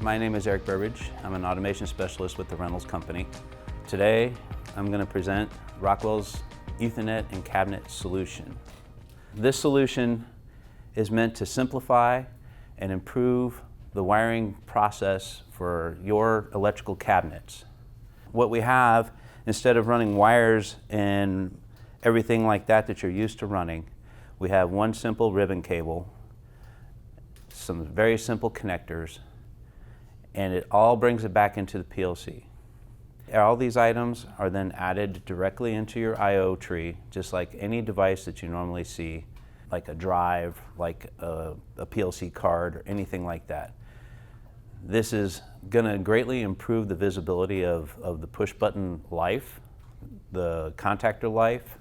My name is Eric Burbridge. I'm an automation specialist with the Reynolds Company. Today, I'm going to present Rockwell's EtherNet and cabinet solution. This solution is meant to simplify and improve the wiring process for your electrical cabinets. What we have, instead of running wires and everything like that you're used to running, we have one simple ribbon cable, some very simple connectors, and it all brings it back into the PLC. All these items are then added directly into your I/O tree, just like any device that you normally see, like a drive, like a PLC card, or anything like that. This is going to greatly improve the visibility of the push button life, the contactor life.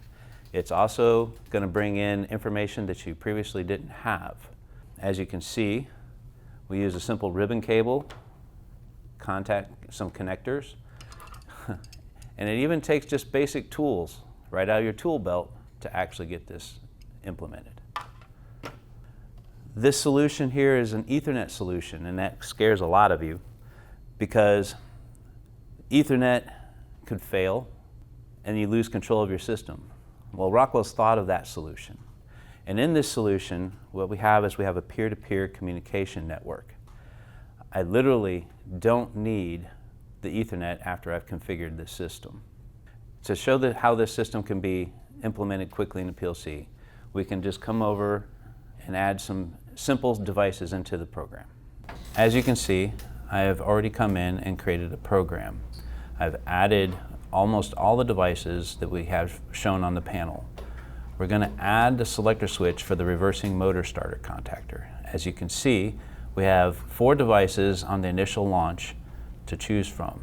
It's also going to bring in information that you previously didn't have. As you can see, we use a simple ribbon cable, some connectors, and it even takes just basic tools right out of your tool belt to actually get this implemented. This solution here is an EtherNet solution, and that scares a lot of you because EtherNet could fail and you lose control of your system. Well, Rockwell's thought of that solution. And in this solution, what we have is we have a peer-to-peer communication network. I literally don't need the EtherNet after I've configured this system. To show how this system can be implemented quickly in the PLC, we can just come over and add some simple devices into the program. As you can see, I have already come in and created a program. I've added almost all the devices that we have shown on the panel. We're going to add the selector switch for the reversing motor starter contactor. As you can see, we have 4 devices on the initial launch to choose from.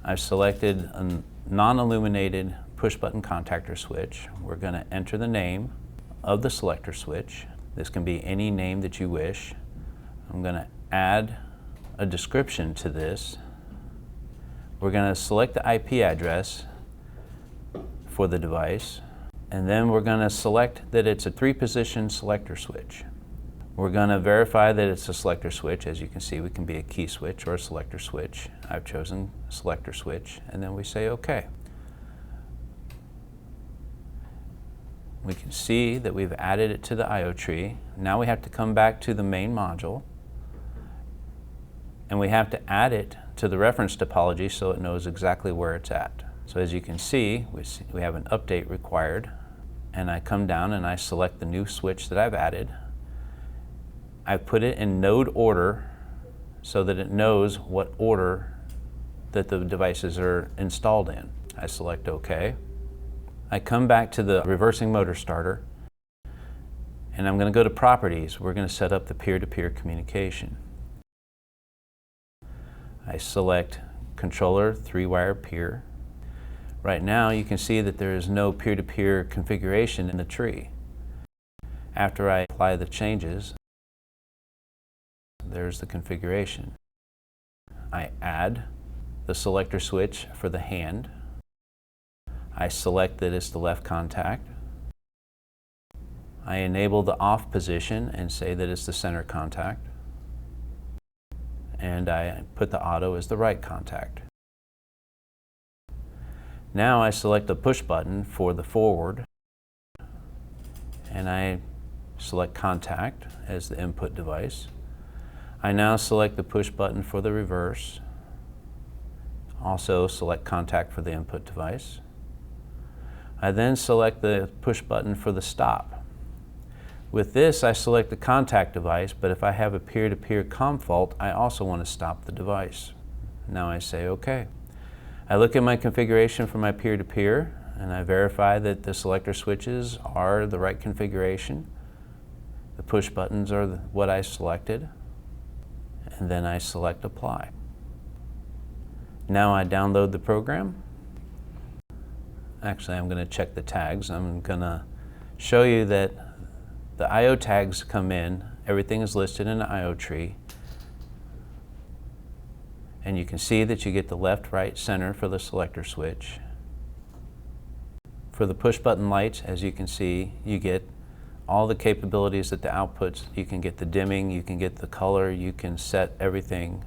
I've selected a non-illuminated push-button contactor switch. We're going to enter the name of the selector switch. This can be any name that you wish. I'm going to add a description to this. We're going to select the IP address for the device, and then we're going to select that it's a 3-position selector switch. We're going to verify that it's a selector switch. As you can see, we can be a key switch or a selector switch. I've chosen selector switch, and then we say OK. We can see that we've added it to the I/O tree. Now we have to come back to the main module, and we have to add it to the reference topology so it knows exactly where it's at. So as you can see, we have an update required, and I come down and I select the new switch that I've added. I've put it in node order so that it knows what order that the devices are installed in. I select OK. I come back to the reversing motor starter, and I'm going to go to Properties. We're going to set up the peer-to-peer communication. I select Controller 3-wire peer. Right now you can see that there is no peer-to-peer configuration in the tree. After I apply the changes, there's the configuration. I add the selector switch for the hand. I select that it's the left contact. I enable the off position and say that it's the center contact. And I put the auto as the right contact. Now I select the push button for the forward, and I select contact as the input device. I now select the push button for the reverse. Also select contact for the input device. I then select the push button for the stop. With this, I select the contact device, but if I have a peer-to-peer COM fault, I also want to stop the device. Now I say OK. I look at my configuration for my peer-to-peer, and I verify that the selector switches are the right configuration. The push buttons are what I selected, and then I select Apply. Now I download the program. Actually, I'm going to check the tags. I'm going to show you that the I/O tags come in. Everything is listed in the I/O tree. And you can see that you get the left, right, center for the selector switch. For the push button lights, as you can see, you get all the capabilities at the outputs. You can get the dimming, you can get the color, you can set everything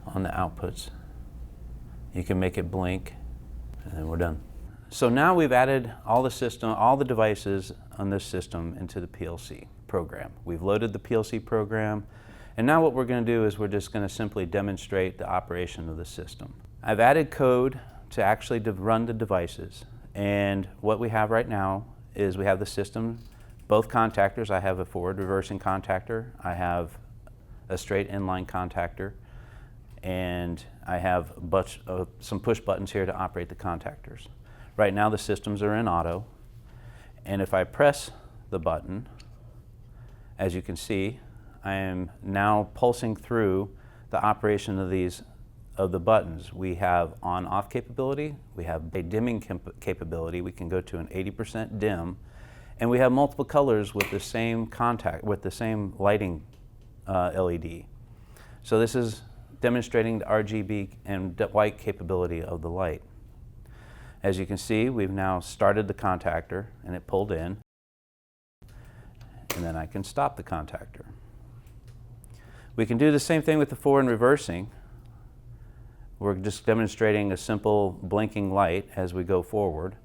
on the outputs. You can make it blink, and then we're done. So now we've added all the devices on this system into the PLC program. We've loaded the PLC program, and now what we're going to do is we're just going to simply demonstrate the operation of the system. I've added code to actually run the devices, and what we have right now is we have the system, both contactors. I have a forward reversing contactor, I have a straight inline contactor, and I have some push buttons here to operate the contactors. Right now the systems are in auto, and if I press the button, as you can see, I am now pulsing through the operation of the buttons. We have on-off capability, we have a dimming capability, we can go to an 80% dim, and we have multiple colors with the same lighting LED. So this is demonstrating the RGB and white capability of the light. As you can see, we've now started the contactor and it pulled in, and then I can stop the contactor. We can do the same thing with the forward and reversing. We're just demonstrating a simple blinking light as we go forward.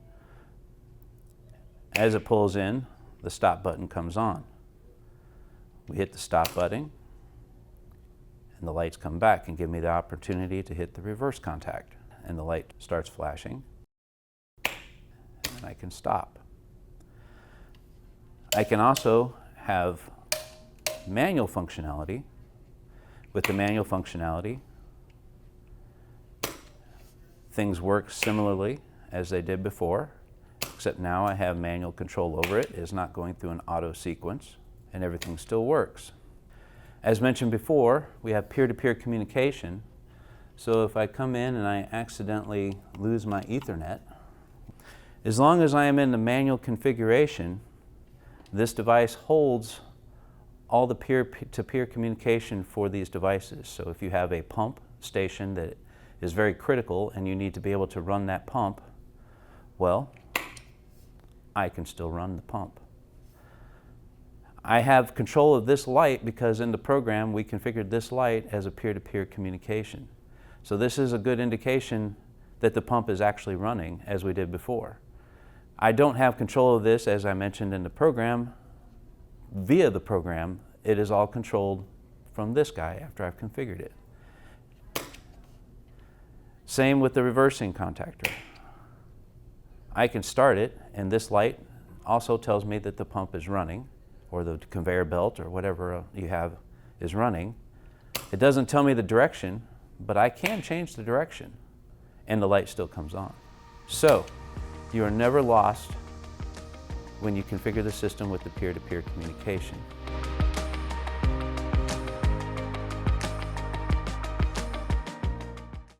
As it pulls in, the stop button comes on. We hit the stop button, and the lights come back and give me the opportunity to hit the reverse contact, and the light starts flashing, and I can stop. I can also have manual functionality. With the manual functionality, things work similarly as they did before, except now I have manual control over it. It's not going through an auto sequence, and everything still works. As mentioned before, we have peer-to-peer communication. So if I come in and I accidentally lose my EtherNet, as long as I am in the manual configuration, this device holds all the peer-to-peer communication for these devices. So if you have a pump station that is very critical and you need to be able to run that pump, well, I can still run the pump. I have control of this light because in the program we configured this light as a peer-to-peer communication. So this is a good indication that the pump is actually running as we did before. I don't have control of this, as I mentioned in the program. Via the program, it is all controlled from this guy after I've configured it. Same with the reversing contactor. I can start it, and this light also tells me that the pump is running, or the conveyor belt or whatever you have is running. It doesn't tell me the direction, but I can change the direction, and the light still comes on. So, you are never lost when you configure the system with the peer-to-peer communication.